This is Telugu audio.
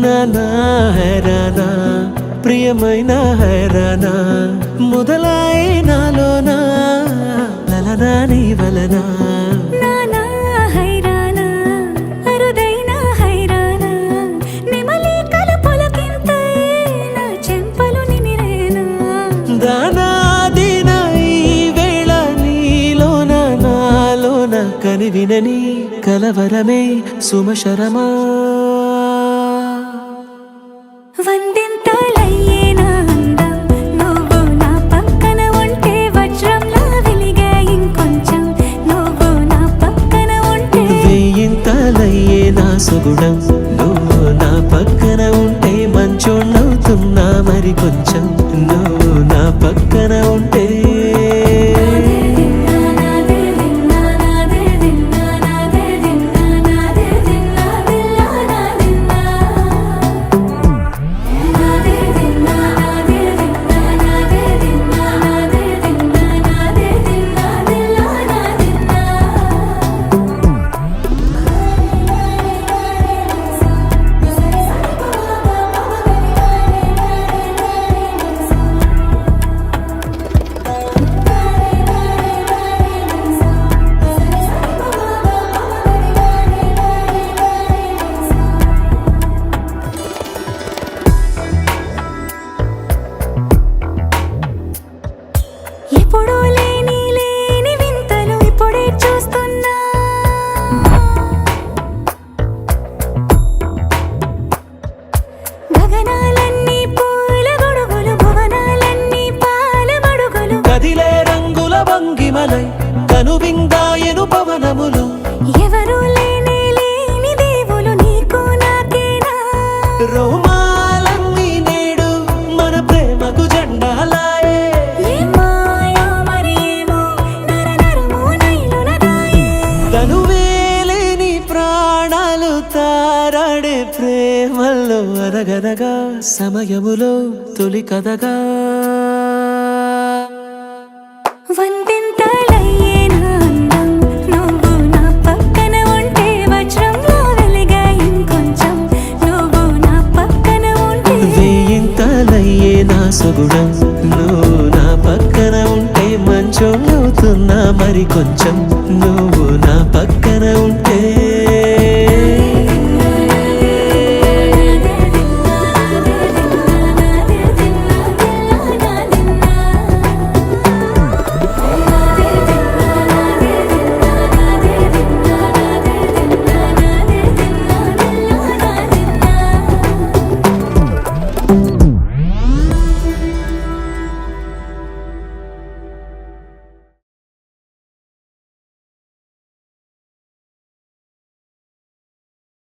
నానా హైరానా ప్రియమైన హైరానా మొదలాయి నాలోనా లలనా నీ వలనా నానా హైరానా అరుదైన హైరానా నెమలి కలుపులకింతై నా చెంపలు నిమిరేనా దానాదిన ఈ వేళ నీలోన నాలోన కనివినని కలవరమే సుమశరమా వందింతలయ్యేనా అందం నువ్వు నా పక్కన ఉంటే వజ్రంలా వెలిగే ఇంకొంచెం నువ్వు నా పక్కన ఉంటే వేయింతలయ్యే నా సుగుణం నువ్వు నా పక్కన ఉంటే మంచోణ్ణవుతున్నా మరి కొంచెం నువ్వు నా పక్కన ఉంటే ఎప్పుడూ లేని వింతలు ఇప్పుడే చూస్తున్నా గగనాలన్నీ పూల గొడుగులు భువనాలన్నీ పాల మడుగులు కదిలే రంగుల భంగిమలై కనువిందాయను పవనములు ఎవరూ లేని దేవులు నీకు నాకేనా రోమాలన్నీ నేడు మన ప్రేమకు జెండాలాయే ఏ మాయో మరి ఏమో నరనరమో నైలునదాయే తనువేలేని ప్రాణాలు తారాడే ప్రేమల్లో అరగనగా సమయములో తొలి కథగా వందింతలయ్యేనా అందం నువ్వు నా పక్కన ఉంటే వజ్రంలా వెలిగే ఇంకొంచెం నువ్వు నా పక్కన ఉంటే వేయింతలయ్యే నా సుగుణం నువ్వు నా పక్కన ఉంటే మంచోణ్ణవుతున్నా మరి కొంచెం నువ్వు నా